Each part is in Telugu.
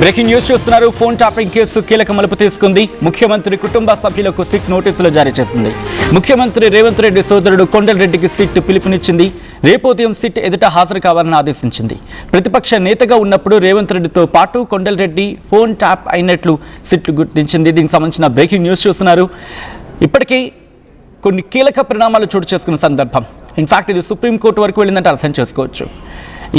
బ్రేకింగ్ న్యూస్ చూస్తున్నారు. ఫోన్ ట్యాపింగ్ కేసు కీలక మలుపు తీసుకుంది. ముఖ్యమంత్రి కుటుంబ సభ్యులకు సిట్ నోటీసులు జారీ చేసింది. ముఖ్యమంత్రి రేవంత్ రెడ్డి సోదరుడు కొండలరెడ్డికి సిట్ పిలుపునిచ్చింది. రేపు ఉదయం సిట్ ఎదుట హాజరు కావాలని ఆదేశించింది. ప్రతిపక్ష నేతగా ఉన్నప్పుడు రేవంత్ రెడ్డితో పాటు కొండలరెడ్డి ఫోన్ ట్యాప్ అయినట్లు సిట్ గుర్తించింది. దీనికి సంబంధించిన బ్రేకింగ్ న్యూస్ చూస్తున్నారు. ఇప్పటికీ కొన్ని కీలక పరిణామాలు చోటు చేసుకున్న సందర్భం. ఇన్ఫాక్ట్ ఇది సుప్రీంకోర్టు వరకు వెళ్ళిందంటే అర్థం చేసుకోవచ్చు.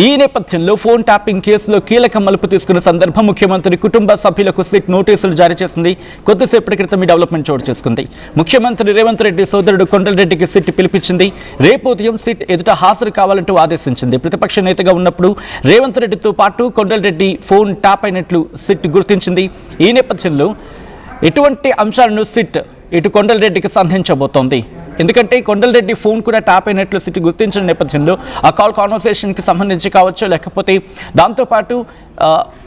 ఈ నేపథ్యంలో ఫోన్ ట్యాపింగ్ కేసులో కీలక మలుపు తీసుకున్న సందర్భం ముఖ్యమంత్రి కుటుంబ సభ్యులకు సిట్ నోటీసులు జారీ చేసింది. కొద్దిసేపటి క్రితం ఈ డెవలప్మెంట్ చోటు చేసుకుంది. ముఖ్యమంత్రి రేవంత్ రెడ్డి సోదరుడు కొండలరెడ్డికి సిట్ పిలిపించింది. రేపు ఉదయం సిట్ ఎదుట హాజరు కావాలంటూ ఆదేశించింది. ప్రతిపక్ష నేతగా ఉన్నప్పుడు రేవంత్ రెడ్డితో పాటు కొండలరెడ్డి ఫోన్ ట్యాప్ అయినట్లు సిట్ గుర్తించింది. ఈ నేపథ్యంలో ఎటువంటి అంశాలను సిట్ ఇటు కొండలరెడ్డికి సంధించబోతోంది. ఎందుకంటే కొండలరెడ్డి ఫోన్ కూడా ట్యాప్ అయినట్లు సిట్ గుర్తించిన నేపథ్యంలో ఆ కాల్ కాన్వర్సేషన్కి సంబంధించి కావచ్చు, లేకపోతే దాంతోపాటు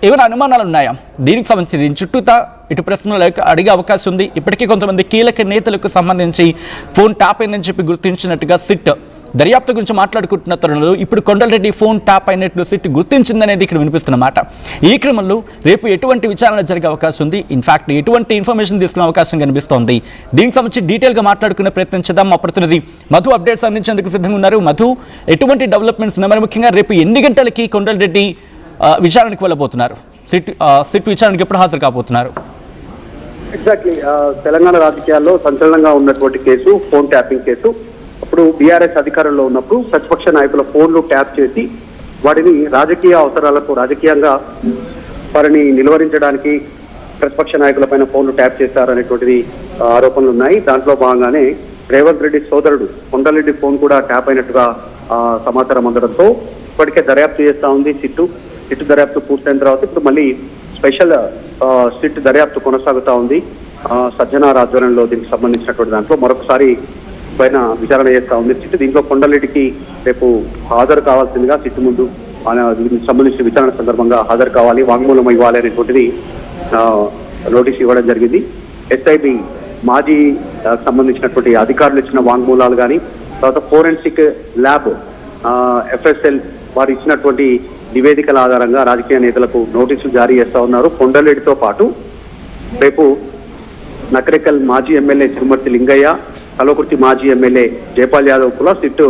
ఏమైనా అనుమానాలు ఉన్నాయా, దీనికి సంబంధించి దీని చుట్టూతా ఇటు ప్రశ్నలు అడిగే అవకాశం ఉంది. ఇప్పటికీ కొంతమంది కీలక నేతలకు సంబంధించి ఫోన్ ట్యాప్ అయిందని చెప్పి గుర్తించినట్టుగా సిట్ దర్యాప్తు గురించి మాట్లాడుకుంటున్న తరుణంలో ఇప్పుడు కొండలరెడ్డి ఫోన్ ట్యాప్ అయినట్లు సిట్ గుర్తించిందనేది ఇక్కడ వినిపిస్తున్నమాట. ఈ క్రమంలో రేపు ఎటువంటి విచారణ జరిగే అవకాశం ఉంది, ఇన్ఫాక్ట్ ఎటువంటి ఇన్ఫర్మేషన్ తీసుకునే అవకాశం కనిపిస్తోంది. దీనికి సంబంధించి డీటెయిల్గా మాట్లాడుకునే ప్రయత్నం చేద్దాం. మా ప్రతినిధి మధు అప్డేట్స్ అందించేందుకు సిద్ధంగా ఉన్నారు. మధు, ఎటువంటి డెవలప్మెంట్స్ మరి ముఖ్యంగా రేపు ఎన్ని గంటలకి కొండలరెడ్డి విచారణకు వెళ్ళబోతున్నారు? సిట్ విచారణకు ఎప్పుడు హాజరు కాబోతున్నారు? ఎగ్జాక్ట్లీ తెలంగాణ రాజకీయాల్లో సంచలనంగా ఉన్నటువంటి కేసు ఫోన్ ట్యాపింగ్ కేసు. అప్పుడు బీఆర్ఎస్ అధికారంలో ఉన్నప్పుడు ప్రతిపక్ష నాయకుల ఫోన్లు ట్యాప్ చేసి వాటిని రాజకీయ అవసరాలకు రాజకీయంగా వారిని నిలువరించడానికి ప్రతిపక్ష నాయకుల పైన ఫోన్లు ట్యాప్ చేశారనేటువంటిది ఆరోపణలు ఉన్నాయి. దాంట్లో భాగంగానే రేవంత్ రెడ్డి సోదరుడు కొండలరెడ్డి ఫోన్ కూడా ట్యాప్ అయినట్టుగా సమాచారం అందడంతో ఇప్పటికే దర్యాప్తు చేస్తా ఉంది సిట్టు దర్యాప్తు పూర్తయిన తర్వాత ఇప్పుడు మళ్ళీ స్పెషల్ సిట్ దర్యాప్తు కొనసాగుతా ఉంది. సజ్జనార్ ఆధ్వర్యంలో దీనికి సంబంధించినటువంటి దాంట్లో మరొకసారి పైన విచారణ చేస్తా ఉంది సిట్. దీంట్లో కొండలరెడ్డికి రేపు హాజరు కావాల్సిందిగా సిట్ ముందు దీనికి సంబంధించిన విచారణ సందర్భంగా హాజరు కావాలి, వాంగ్మూలం ఇవ్వాలి అనేటువంటిది నోటీస్ ఇవ్వడం జరిగింది. ఎస్ఐబి మాజీ సంబంధించినటువంటి అధికారులు ఇచ్చిన వాంగ్మూలాలు కానీ, తర్వాత ఫోరెన్సిక్ ల్యాబ్ ఎఫ్ఎస్ఎల్ వారు ఇచ్చినటువంటి నివేదికల ఆధారంగా రాజకీయ నేతలకు నోటీసులు జారీ చేస్తా ఉన్నారు. కొండలరెడ్డితో పాటు రేపు నకరేకల్ మాజీ ఎమ్మెల్యే తిరుమర్తి లింగయ్య, కల్వకుర్తి మాజీ ఎమ్మెల్యే జయపాల్ యాదవ్ కూడా సిట్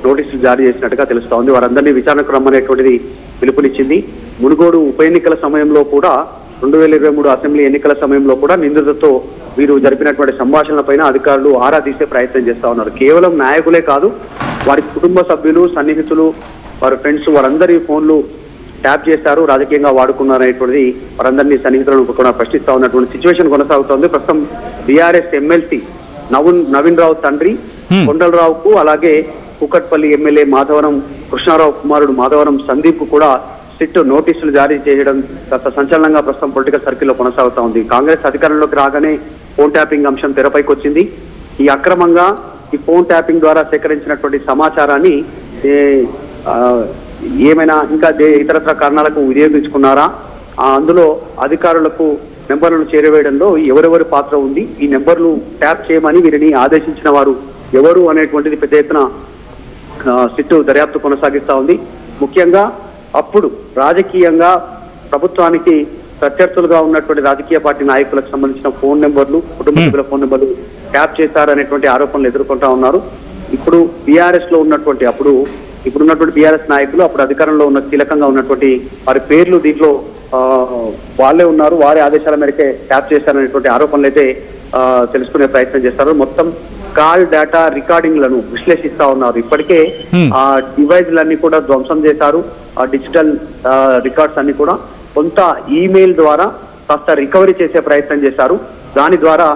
నోటీసులు జారీ చేసినట్టుగా తెలుస్తా ఉంది. వారందరినీ విచారణకు రమ్మనేటువంటిది పిలుపునిచ్చింది. మునుగోడు ఉప ఎన్నికల సమయంలో కూడా 2023 అసెంబ్లీ ఎన్నికల సమయంలో కూడా నిందితులతో వీరు జరిపినటువంటి సంభాషణలపైన అధికారులు ఆరా తీసే ప్రయత్నం చేస్తా ఉన్నారు. కేవలం నాయకులే కాదు, వారి కుటుంబ సభ్యులు, సన్నిహితులు, వారి ఫ్రెండ్స్ వారందరి ఫోన్లు ట్యాప్ చేశారు, రాజకీయంగా వాడుకున్నారు అనేటువంటిది వారందరినీ సన్నిహితులను కూడా ప్రశ్నిస్తా ఉన్నటువంటి సిచ్యువేషన్ కొనసాగుతోంది. ప్రస్తుతం బీఆర్ఎస్ ఎమ్మెల్సీ నవీన్ రావు తండ్రి కొండలరావుకు, అలాగే కూకట్పల్లి ఎమ్మెల్యే మాధవరం కృష్ణారావు కుమారుడు మాధవరం సందీప్ కు కూడా సిట్ నోటీసులు జారీ చేయడం కాస్త సంచలనంగా ప్రస్తుతం పొలిటికల్ సర్కిల్లో కొనసాగుతా ఉంది. కాంగ్రెస్ అధికారంలోకి రాగానే ఫోన్ ట్యాపింగ్ అంశం తెరపైకి వచ్చింది. ఈ అక్రమంగా ఈ ఫోన్ ట్యాపింగ్ ద్వారా సేకరించినటువంటి సమాచారాన్ని ఏమైనా ఇంకా ఇతరత్ర కారణాలకు వినియోగించుకున్నారా, అందులో అధికారులకు నెంబర్లను చేరవేయడంలో ఎవరెవరి పాత్ర ఉంది, ఈ నెంబర్లు ట్యాప్ చేయమని వీరిని ఆదేశించిన వారు ఎవరు అనేటువంటిది పెద్ద ఎత్తున సిట్టు దర్యాప్తు కొనసాగిస్తా ఉంది. ముఖ్యంగా అప్పుడు రాజకీయంగా ప్రభుత్వానికి ప్రత్యర్థులుగా ఉన్నటువంటి రాజకీయ పార్టీ నాయకులకు సంబంధించిన ఫోన్ నెంబర్లు, కుటుంబ సభ్యుల ఫోన్ నెంబర్లు ట్యాప్ చేశారనేటువంటి ఆరోపణలు ఎదుర్కొంటా ఉన్నారు. ఇప్పుడు బీఆర్ఎస్ లో ఉన్నటువంటి ఇప్పుడున్నటువంటి బీఆర్ఎస్ నాయకులు, అప్పుడు అధికారంలో ఉన్న కీలకంగా ఉన్నటువంటి వారి పేర్లు దీంట్లో వాళ్ళే ఉన్నారు, వారి ఆదేశాల మేరకే ట్యాప్ చేశారనేటువంటి ఆరోపణలు అయితే తెలుసుకునే ప్రయత్నం చేస్తారు. మొత్తం కాల్ డేటా రికార్డింగ్లను విశ్లేషిస్తా ఉన్నారు. ఇప్పటికే ఆ డివైజ్లన్నీ కూడా ధ్వంసం చేశారు. ఆ డిజిటల్ రికార్డ్స్ అన్ని కూడా కొంత ఈమెయిల్ ద్వారా కాస్త రికవరీ చేసే ప్రయత్నం చేశారు. దాని ద్వారా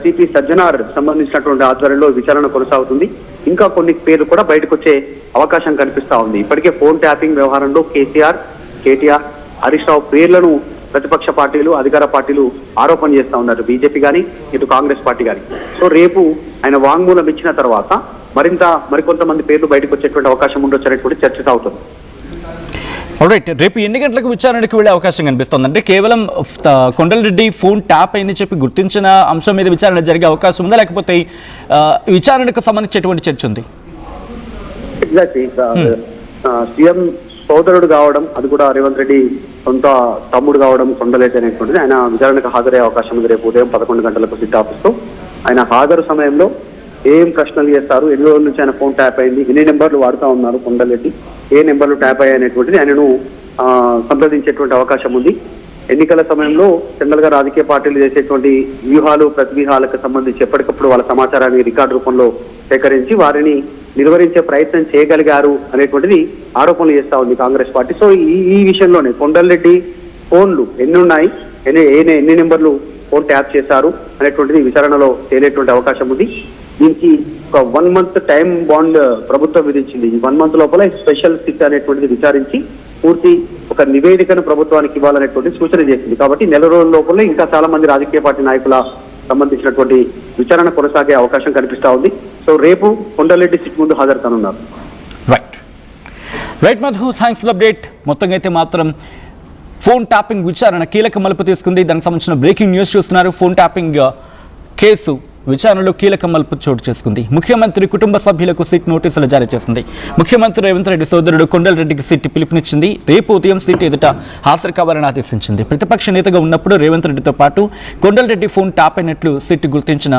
సిపి సజ్జనార్ సంబంధించినటువంటి ఆధ్వర్యంలో విచారణ కొనసాగుతుంది. ఇంకా కొన్ని పేర్లు కూడా బయటకు వచ్చే అవకాశం కనిపిస్తా ఉంది. ఇప్పటికే ఫోన్ ట్యాపింగ్ వ్యవహారంలో కేసీఆర్, కేటీఆర్, హరీష్ రావు పేర్లను ప్రతిపక్ష పార్టీలు, అధికార పార్టీలు ఆరోపణ చేస్తా ఉన్నారు, బీజేపీ కానీ ఇటు కాంగ్రెస్ పార్టీ కానీ. సో రేపు ఆయన వాంగ్మూలం ఇచ్చిన తర్వాత మరికొంతమంది పేర్లు బయటకు వచ్చేటువంటి అవకాశం ఉండొచ్చు అనేటువంటి చర్చ సాగుతుంది. ఆల్రైట్, రేపు ఎన్ని గంటలకు విచారణకు వెళ్ళే అవకాశం కనిపిస్తుంది? అంటే కేవలం కొండలరెడ్డి ఫోన్ ట్యాప్ అయిందని చెప్పి గుర్తించిన అంశం మీద విచారణ జరిగే అవకాశం ఉందా, లేకపోతే విచారణకు సంబంధించి ఎటువంటి చర్చ ఉంది? ఎగ్జాక్ట్లీ సీఎం సోదరుడు కావడం, అది కూడా రేవంత్ రెడ్డి సొంత తమ్ముడు కావడం కొండలేటి అనేటువంటిది. ఆయన విచారణకు హాజరయ్యే అవకాశం ఉంది రేపు ఉదయం 11 గంటలకు సిట్ ఆఫీస్లో. ఆయన హాజరు సమయంలో ఏం ప్రశ్నలు చేస్తారు, ఎన్ని రోజుల నుంచి ఆయన ఫోన్ ట్యాప్ అయింది, ఎన్ని నెంబర్లు వాడుతూ ఉన్నారు కొండలేటి, ఏ నెంబర్లు ట్యాప్ అయ్యాయి అనేటువంటిది ఆయనను సంప్రదించేటువంటి అవకాశం ఉంది. ఎన్నికల సమయంలో జనరల్ గా రాజకీయ పార్టీలు చేసేటువంటి వ్యూహాలు ప్రతివ్యూహాలకు సంబంధించి ఎప్పటికప్పుడు వాళ్ళ సమాచారాన్ని రికార్డు రూపంలో సేకరించి వారిని నిర్వహించే ప్రయత్నం చేయగలిగారు అనేటువంటిది ఆరోపణలు చేస్తా ఉంది కాంగ్రెస్ పార్టీ. సో ఈ విషయంలోనే కొండలరెడ్డి ఫోన్లు ఎన్ని ఉన్నాయి, ఎన్ని నెంబర్లు ఫోన్ ట్యాప్ చేశారు అనేటువంటిది విచారణలో తేలేటువంటి అవకాశం ఉంది. దీనికి ఒక 1 month టైం బాండ్ ప్రభుత్వం విధించింది. ఈ 1 month లోపల స్పెషల్ సిట్ అనేటువంటిది విచారించి పూర్తి ఒక నివేదికను ప్రభుత్వానికి ఇవ్వాలనేటువంటి సూచన చేసింది. కాబట్టి నెల రోజుల లోపల ఇంకా చాలా మంది రాజకీయ పార్టీ నాయకుల సంబంధించినటువంటి విచారణ కొనసాగే అవకాశం కనిపిస్తా ఉంది. సో రేపు కొండలరెడ్డి సిట్ ముందు హాజరు కానున్నారు. Right Madhu, thanks for update. మొత్తంగా అయితే మాత్రం ఫోన్ ట్యాపింగ్ విచారణ కీలక మలుపు తీసుకుంది. దానికి సంబంధించిన బ్రేకింగ్ న్యూస్ చూస్తున్నారు. ఫోన్ ట్యాపింగ్ కేసు విచారణలో కీలక మలుపు చోటు చేసుకుంది. ముఖ్యమంత్రి కుటుంబ సభ్యులకు సిట్ నోటీసులు జారీ చేసింది. ముఖ్యమంత్రి రేవంత్ రెడ్డి సోదరుడు కొండలరెడ్డికి సిట్ పిలుపునిచ్చింది. రేపు ఉదయం సిట్ ఎదుట హాజరు కావాలని ఆదేశించింది. ప్రతిపక్ష నేతగా ఉన్నప్పుడు రేవంత్ రెడ్డితో పాటు కొండలరెడ్డి ఫోన్ ట్యాప్ అయినట్లు సిట్ గుర్తించిన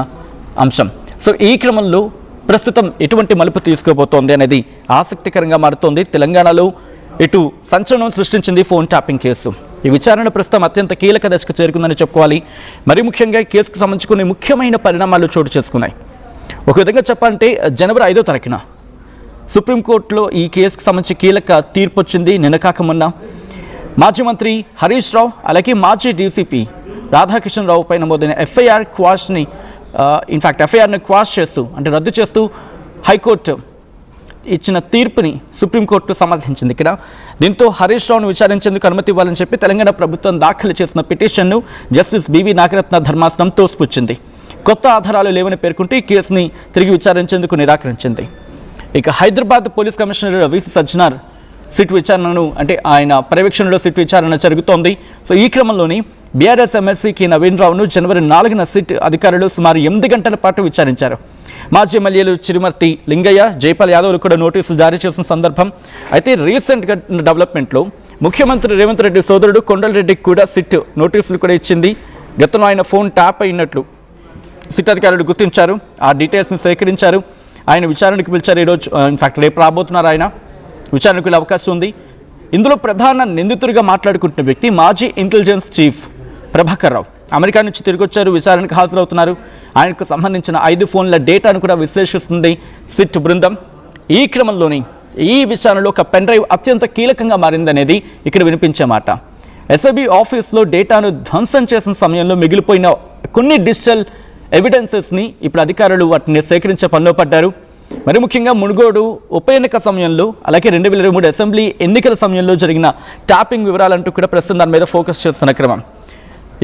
అంశం. సో ఈ క్రమంలో ప్రస్తుతం ఎటువంటి మలుపు తీసుకోబోతోంది అనేది ఆసక్తికరంగా మారుతోంది. తెలంగాణలో ఇటు సంచలనం సృష్టించింది ఫోన్ ట్యాపింగ్ కేసు. ఈ విచారణ ప్రస్తుతం అత్యంత కీలక దశకు చేరుకుందని చెప్పుకోవాలి. మరి ముఖ్యంగా ఈ కేసుకు సంబంధించి కొన్ని ముఖ్యమైన పరిణామాలు చోటు చేసుకున్నాయి. ఒక విధంగా చెప్పాలంటే జనవరి 5వ తారీఖున సుప్రీంకోర్టులో ఈ కేసుకు సంబంధించి కీలక తీర్పు వచ్చింది. నిన్న కాక మొన్న మాజీ మంత్రి హరీష్ రావు అలాగే మాజీ డీసీపీ రాధాకిషన్ రావు పై నమోదైన ఎఫ్ఐఆర్ని క్వాష్ చేస్తూ అంటే రద్దు చేస్తూ హైకోర్టు ఇచ్చిన తీర్పుని సుప్రీంకోర్టు సమర్థించింది. ఇక్కడ దీంతో హరీష్ రావును విచారించేందుకు అనుమతి ఇవ్వాలని చెప్పి తెలంగాణ ప్రభుత్వం దాఖలు చేసిన పిటిషన్ను జస్టిస్ బివి నాగరత్న ధర్మాసనం తోసిపుచ్చింది. కొత్త ఆధారాలు లేవని పేర్కొంటూ ఈ కేసుని తిరిగి విచారించేందుకు నిరాకరించింది. ఇక Hyderabad police commissioner VC Sajjanar SIT విచారణను అంటే ఆయన పర్యవేక్షణలో సిట్ విచారణ జరుగుతోంది. సో ఈ క్రమంలోని బీఆర్ఎస్ ఎమ్మెల్సీకి నవీన్ రావును జనవరి 4న సిట్ అధికారులు సుమారు 8 గంటల పాటు విచారించారు. మాజీ ఎమ్మెల్యేలు చిరుమర్తి లింగయ్య, జైపాల్ యాదవ్లు కూడా నోటీసులు జారీ చేసిన సందర్భం. అయితే రీసెంట్గా డెవలప్మెంట్లో ముఖ్యమంత్రి రేవంత్ రెడ్డి సోదరుడు కొండలరెడ్డికి కూడా సిట్ నోటీసులు కూడా ఇచ్చింది. గతంలో ఆయన ఫోన్ ట్యాప్ అయినట్లు సిట్ అధికారులు గుర్తించారు. ఆ డీటెయిల్స్ని సేకరించారు. ఆయన విచారణకు పిలిచారు. ఈరోజు ఇన్ఫాక్ట్ రేపు రాబోతున్నారు. ఆయన విచారణకు వెళ్ళే అవకాశం ఉంది. ఇందులో ప్రధాన నిందితుడిగా మాట్లాడుకుంటున్న వ్యక్తి మాజీ intelligence chief Prabhakar Rao. America నుంచి తిరిగి వచ్చారు, విచారణకు హాజరవుతున్నారు. ఆయనకు సంబంధించిన 5 ఫోన్ల డేటాను కూడా విశ్లేషిస్తుంది సిట్ బృందం. ఈ క్రమంలోని ఈ విచారణలో ఒక పెన్ డ్రైవ్ అత్యంత కీలకంగా మారిందనేది ఇక్కడ వినిపించే మాట. ఎస్ఐబి ఆఫీస్లో డేటాను ధ్వంసం చేసిన సమయంలో మిగిలిపోయిన కొన్ని డిజిటల్ ఎవిడెన్సెస్ని ఇప్పుడు అధికారులు వాటిని సేకరించే పనిలో పడ్డారు. మరి ముఖ్యంగా మునుగోడు ఉప ఎన్నిక సమయంలో అలాగే 2023 అసెంబ్లీ ఎన్నికల సమయంలో జరిగిన ట్యాపింగ్ వివరాలంటూ కూడా ప్రస్తుతం దాని మీద ఫోకస్ చేస్తున్న క్రమం.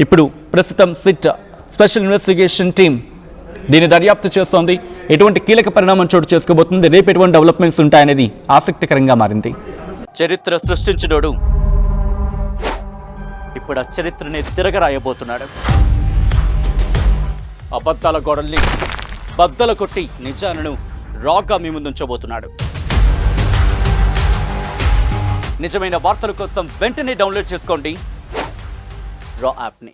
ఇప్పుడు ప్రస్తుతం సిట్ స్పెషల్ ఇన్వెస్టిగేషన్ టీం దీన్ని దర్యాప్తు చేస్తోంది. ఎటువంటి కీలక పరిణామం చోటు చేసుకోబోతుంది, రేపు ఎటువంటి డెవలప్మెంట్స్ ఉంటాయనేది ఆసక్తికరంగా మారింది. చరిత్ర సృష్టించినోడు ఇప్పుడు ఆ చరిత్రని తిరగరాయబోతున్నాడు. అబద్ధాల గోడల్ని బద్దలు కొట్టి నిజాలను రాగా మీ ముందుంచబోతున్నాడు. నిజమైన వార్తల కోసం వెంటనే డౌన్లోడ్ చేసుకోండి రా యాప్ని.